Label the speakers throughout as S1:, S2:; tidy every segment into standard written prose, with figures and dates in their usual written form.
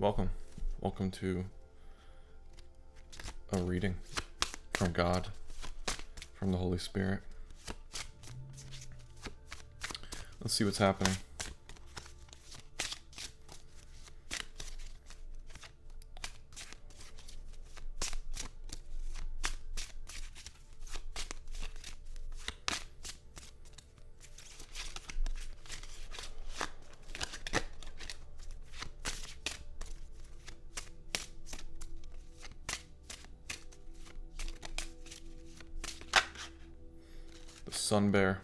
S1: Welcome. Welcome to a reading from God, from the Holy Spirit. Let's see what's happening. The sun bear.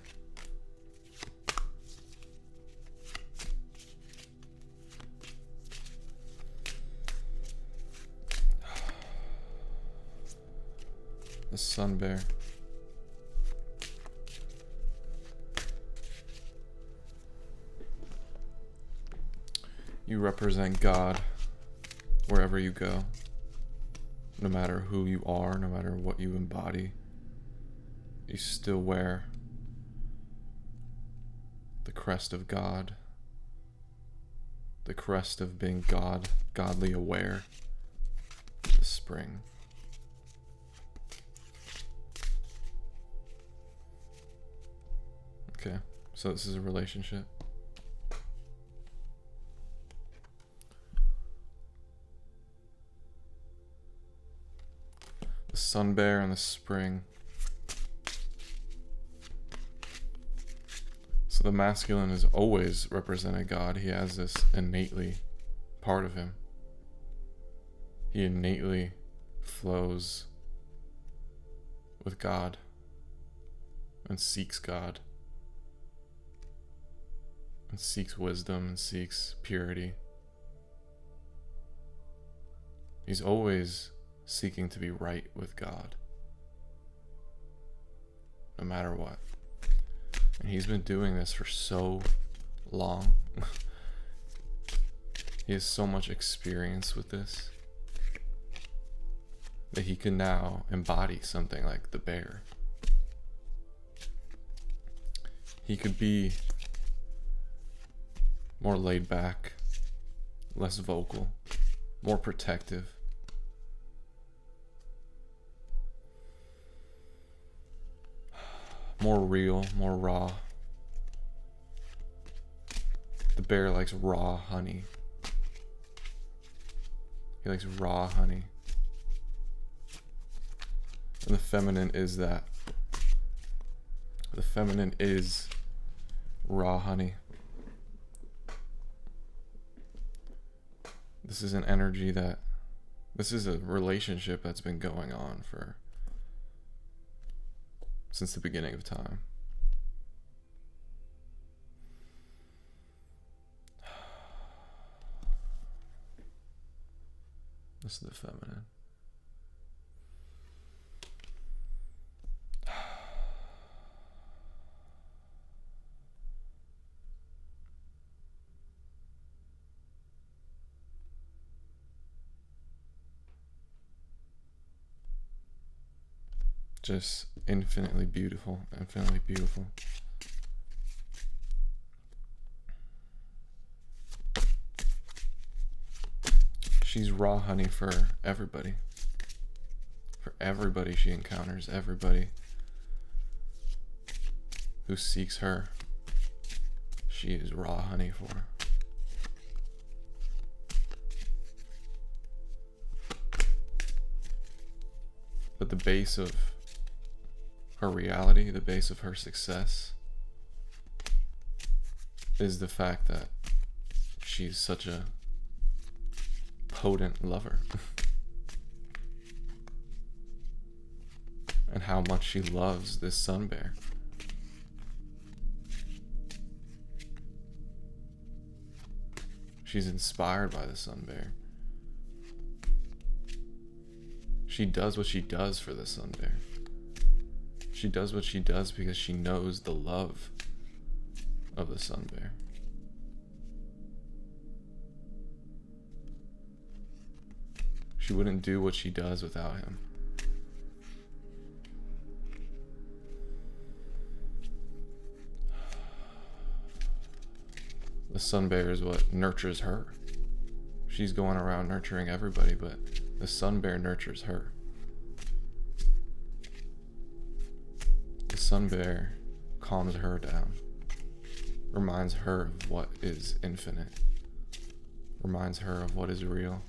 S1: The sun bear. You represent God wherever you go. No matter who you are, no matter what you embody, you still wear the crest of God, the crest of being godly aware, the spring. Okay, so this is a relationship. The sun bear and the spring. So the masculine has always represented God. He has this innately part of him. He innately flows with God and seeks God and seeks wisdom and seeks purity. He's always seeking to be right with God, no matter what. And he's been doing this for so long. He has so much experience with this that he can now embody something like the bear. He could be more laid back, less vocal, more protective. More real, more raw. The bear likes raw honey. He likes raw honey. And the feminine is that. The feminine is raw honey. This is an energy this is a relationship that's been going on since the beginning of time. This is the feminine. Just infinitely beautiful, infinitely beautiful. She's raw honey for everybody. For everybody she encounters, everybody who seeks her, she is raw honey for. But the base of her reality, the base of her success, is the fact that she's such a potent lover. And how much she loves this sun bear. She's inspired by the sun bear. She does what she does for the sun bear. She does what she does because she knows the love of the sun bear. She wouldn't do what she does without him. The sun bear is what nurtures her. she's going around nurturing everybody, but the sun bear nurtures her. The sun bear calms her down, reminds her of what is infinite, reminds her of what is real.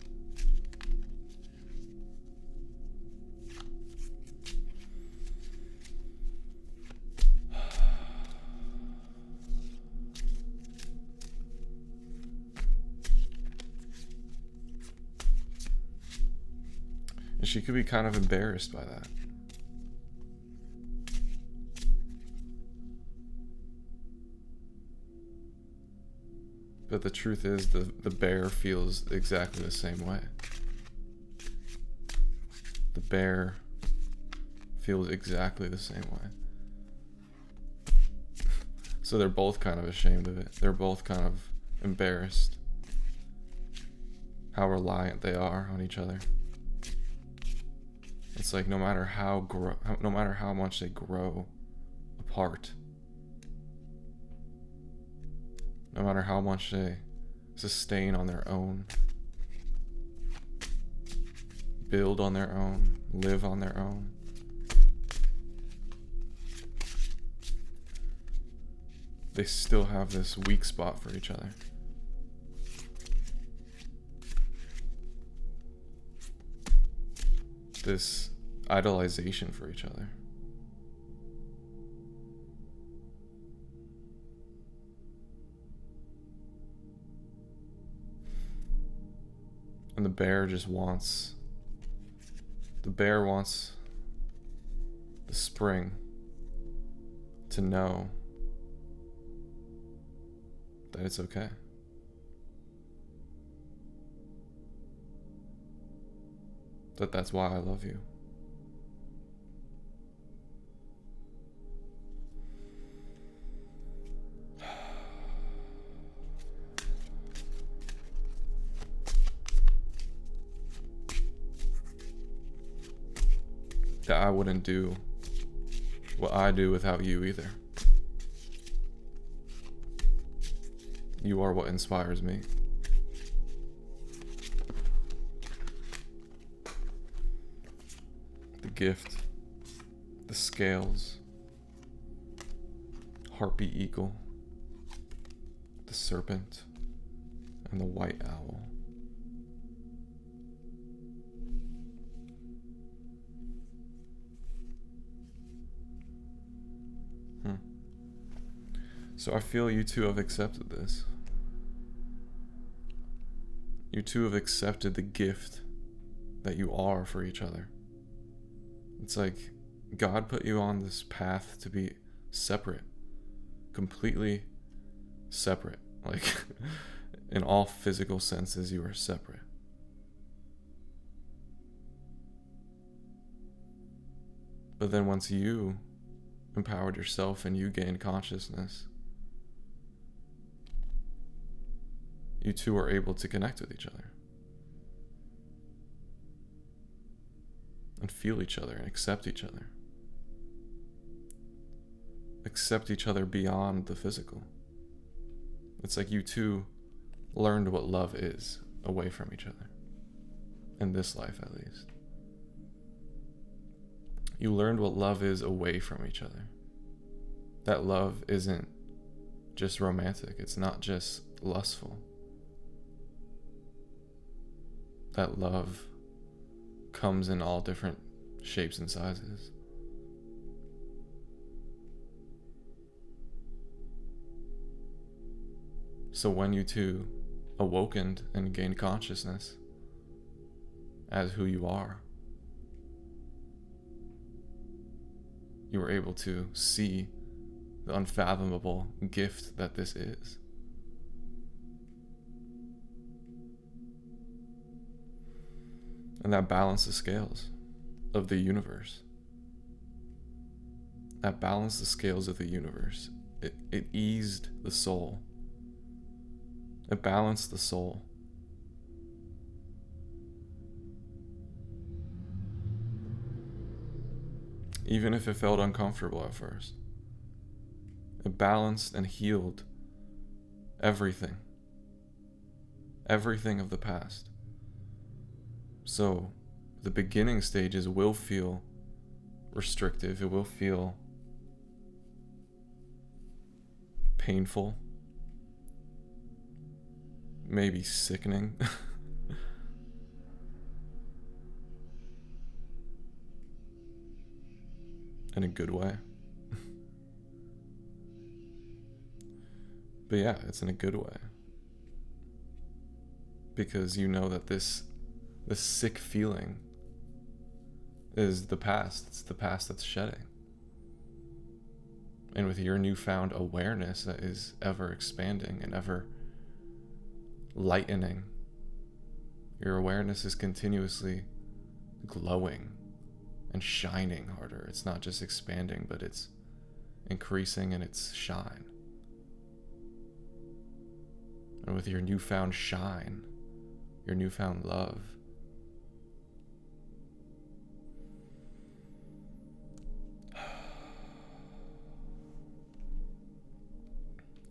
S1: And she could be kind of embarrassed by that. But the truth is, the bear feels exactly the same way. The bear feels exactly the same way. So they're both kind of ashamed of it. They're both kind of embarrassed how reliant they are on each other. It's like no matter how much they grow apart, no matter how much they sustain on their own, build on their own, live on their own, they still have this weak spot for each other. This idolization for each other. And the bear wants the spring to know that it's okay. That's why I love you. That I wouldn't do what I do without you either. You are what inspires me. The gift, the scales, harpy eagle, the serpent, and the white owl. So I feel you two have accepted this. You two have accepted the gift that you are for each other. It's like God put you on this path to be separate, completely separate. Like in all physical senses, you are separate. But then once you empowered yourself and you gained consciousness, you two are able to connect with each other and feel each other and accept each other. Accept each other beyond the physical. It's like you two learned what love is away from each other. In this life, at least. You learned what love is away from each other. That love isn't just romantic. It's not just lustful. That love comes in all different shapes and sizes. So when you two awokened and gained consciousness as who you are, you were able to see the unfathomable gift that this is. And that balanced the scales of the universe. That balanced the scales of the universe. It eased the soul. It balanced the soul. Even if it felt uncomfortable at first. It balanced and healed everything. Everything of the past. So the beginning stages will feel restrictive. It will feel painful, maybe sickening. In a good way. But yeah, it's in a good way. Because you know that this sick feeling is the past. It's the past that's shedding. And with your newfound awareness that is ever expanding and ever lightening, your awareness is continuously glowing and shining harder. It's not just expanding, but it's increasing in its shine. And with your newfound shine, your newfound love,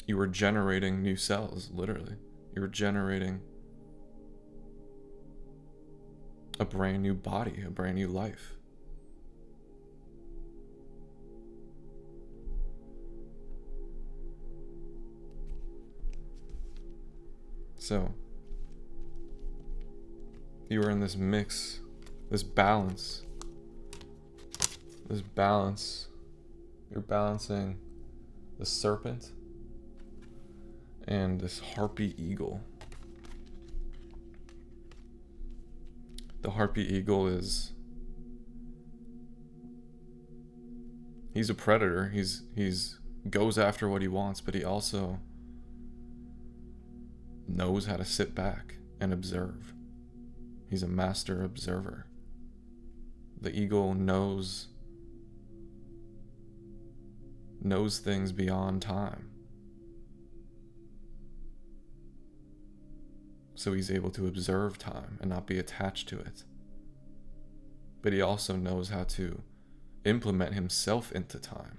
S1: you were generating new cells, literally. You were generating a brand new body, a brand new life. So, you were in this mix, this balance. You're balancing the serpent and this harpy eagle. The harpy eagle he's a predator. He's goes after what he wants, but he also knows how to sit back and observe. He's a master observer. The eagle knows things beyond time. So he's able to observe time and not be attached to it. But he also knows how to implement himself into time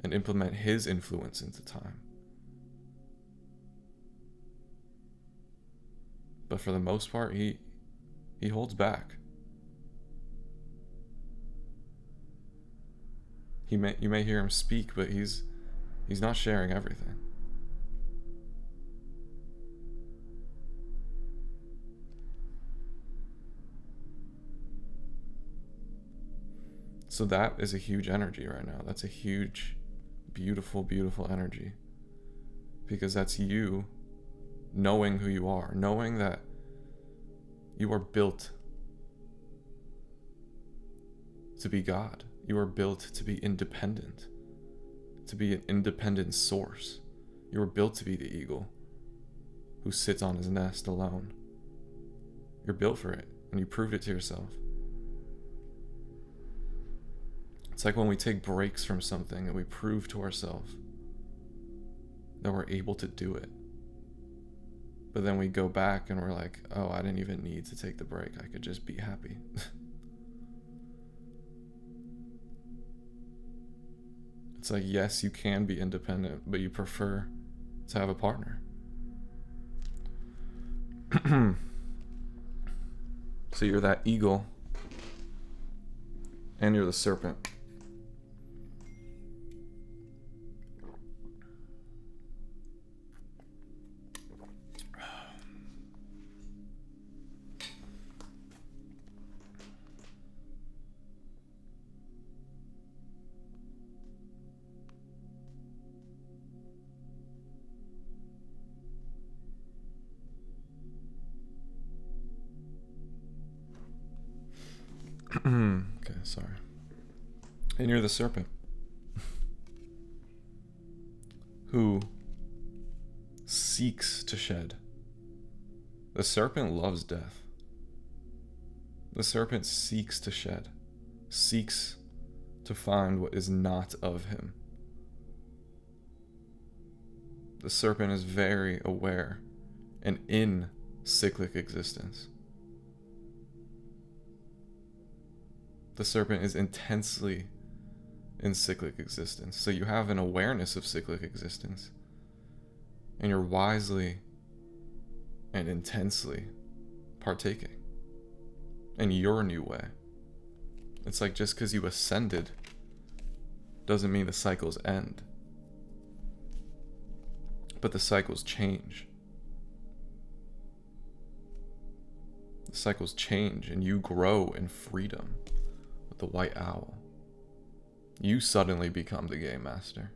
S1: and implement his influence into time. But for the most part, he holds back. You may hear him speak, but he's not sharing everything. So that is a huge energy right now. That's a huge, beautiful, beautiful energy. Because that's you knowing who you are, knowing that you are built to be God. You are built to be independent, to be an independent source. You are built to be the eagle who sits on his nest alone. You're built for it, and you proved it to yourself. It's like when we take breaks from something and we prove to ourselves that we're able to do it. But then we go back and we're like, oh, I didn't even need to take the break. I could just be happy. It's like, yes, you can be independent, but you prefer to have a partner. So you're that eagle and you're the serpent. Okay, sorry. And you're the serpent who seeks to shed. The serpent loves death. The serpent seeks to shed, seeks to find what is not of him. The serpent is very aware and in cyclic existence. The serpent is intensely in cyclic existence. So you have an awareness of cyclic existence. And you're wisely and intensely partaking. in your new way. It's like just because you ascended doesn't mean the cycles end. But the cycles change. The cycles change and you grow in freedom with the white owl. You suddenly become the game master.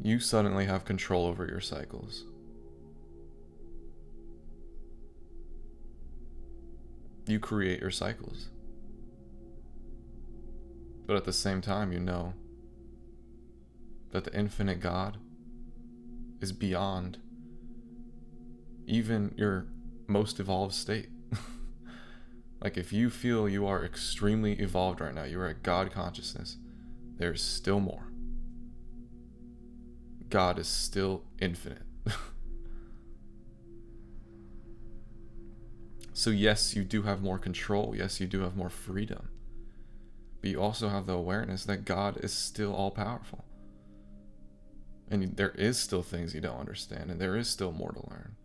S1: You suddenly have control over your cycles. You create your cycles. But at the same time, you know that the infinite God is beyond even your most evolved state. Like if you feel you are extremely evolved right now, you are at God consciousness, there's still more. God is still infinite. So yes, you do have more control. Yes, you do have more freedom. But you also have the awareness that God is still all powerful. And there is still things you don't understand, and there is still more to learn.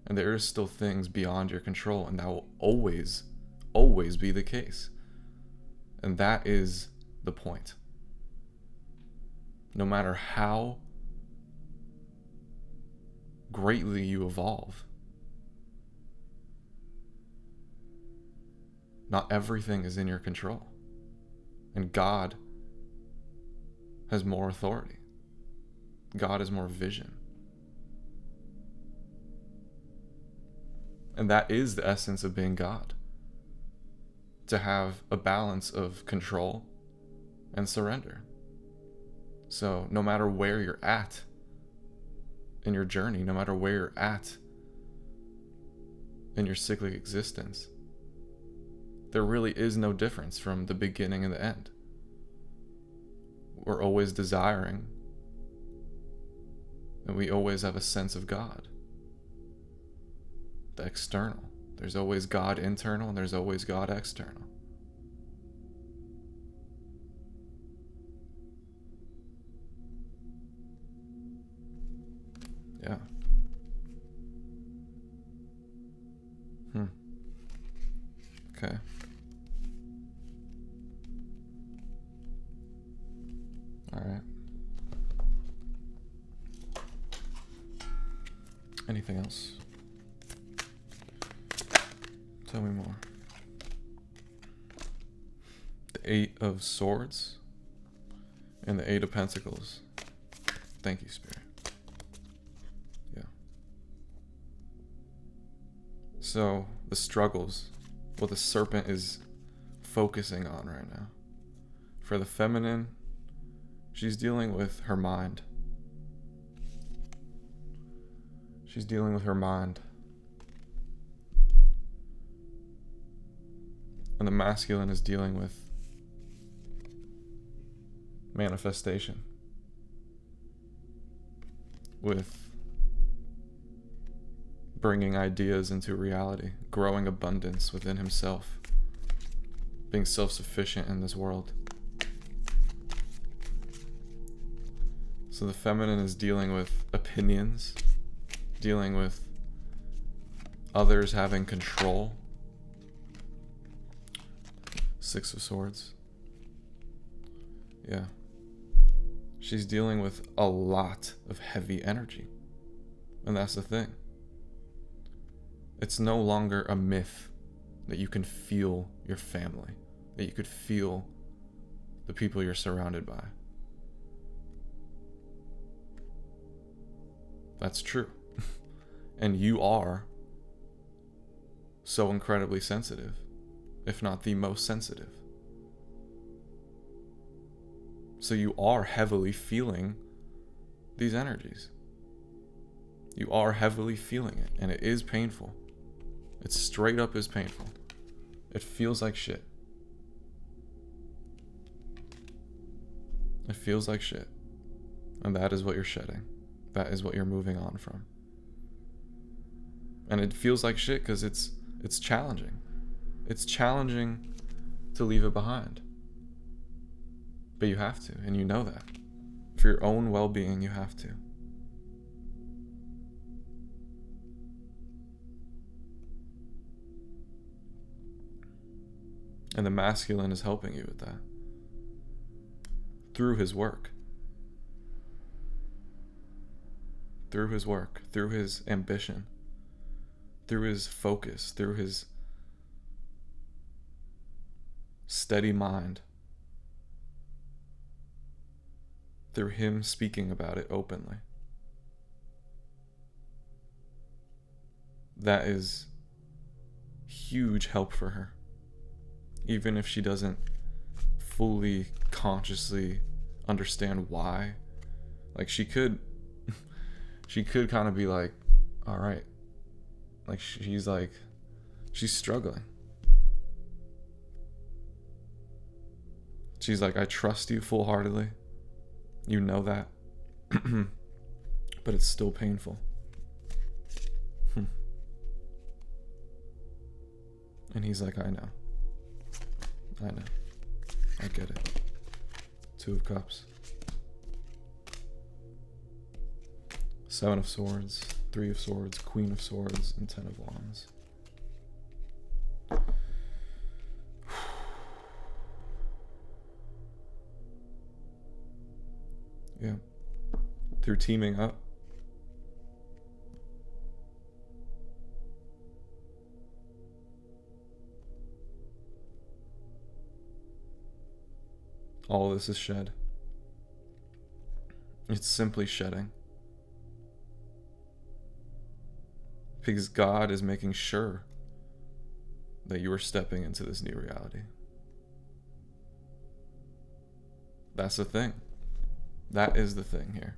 S1: And there is still things beyond your control, and that will always, always be the case. And that is the point. No matter how greatly you evolve, not everything is in your control. And God has more authority. God has more vision. And that is the essence of being God. To have a balance of control and surrender. So no matter where you're at in your journey, no matter where you're at in your cyclic existence, there really is no difference from the beginning and the end. We're always desiring, and we always have a sense of God. The external. There's always God internal, and there's always God external. Yeah. Okay. All right. Anything else? Tell me more. The 8 of Swords and the 8 of Pentacles. Thank you, Spirit. Yeah. So, the struggles, what the serpent is focusing on right now. For the feminine, she's dealing with her mind. She's dealing with her mind. And the masculine is dealing with manifestation. With bringing ideas into reality, growing abundance within himself, being self-sufficient in this world. So the feminine is dealing with opinions, dealing with others having control. 6 of Swords. Yeah. She's dealing with a lot of heavy energy. And that's the thing. It's no longer a myth that you can feel your family, that you could feel the people you're surrounded by. That's true. And you are so incredibly sensitive, if not the most sensitive. So you are heavily feeling these energies. You are heavily feeling it, and it is painful. It straight up is painful. It feels like shit. It feels like shit. And that is what you're shedding. That is what you're moving on from. And it feels like shit because it's challenging. It's challenging to leave it behind. But you have to, and you know that. For your own well-being, you have to. And the masculine is helping you with that. Through his work. Through his work. Through his ambition. Through his focus. Through his steady mind. Through him speaking about it openly. That is huge help for her. Even if she doesn't fully consciously understand why. Like she could kind of be like, all right. Like she's struggling. She's like, I trust you full-heartedly. You know that. But it's still painful. And he's like, I know. I get it. 2 of Cups. 7 of Swords, 3 of Swords, Queen of Swords, and 10 of Wands. Yeah. Through teaming up. All this is shed. It's simply shedding. Because God is making sure that you are stepping into this new reality. That's the thing. That is the thing here.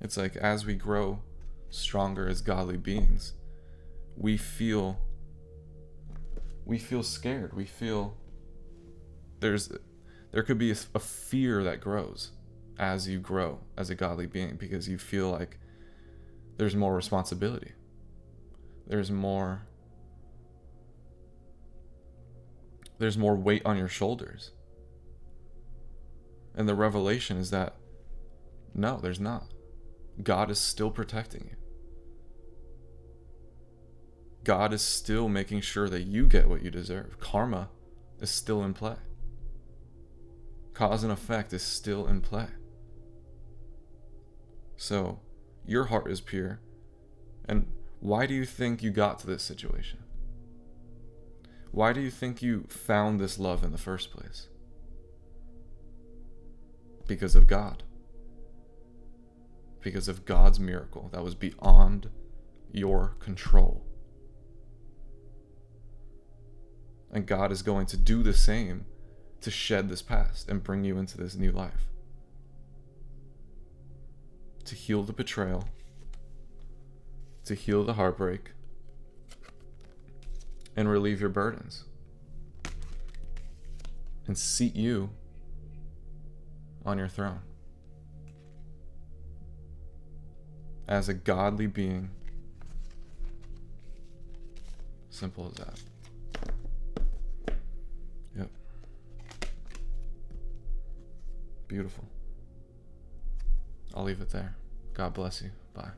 S1: It's like as we grow stronger as godly beings, we feel scared. We feel there could be a fear that grows as you grow as a godly being, because you feel like there's more responsibility. There's more weight on your shoulders. And the revelation is that no, there's not. God is still protecting you. God is still making sure that you get what you deserve. Karma is still in play. Cause and effect is still in play. So, your heart is pure. And why do you think you got to this situation? Why do you think you found this love in the first place? Because of God. Because of God's miracle that was beyond your control. And God is going to do the same to shed this past and bring you into this new life. To heal the betrayal. To heal the heartbreak. And relieve your burdens. And seat you on your throne. As a godly being. Simple as that. Yep. Beautiful. I'll leave it there. God bless you. Bye.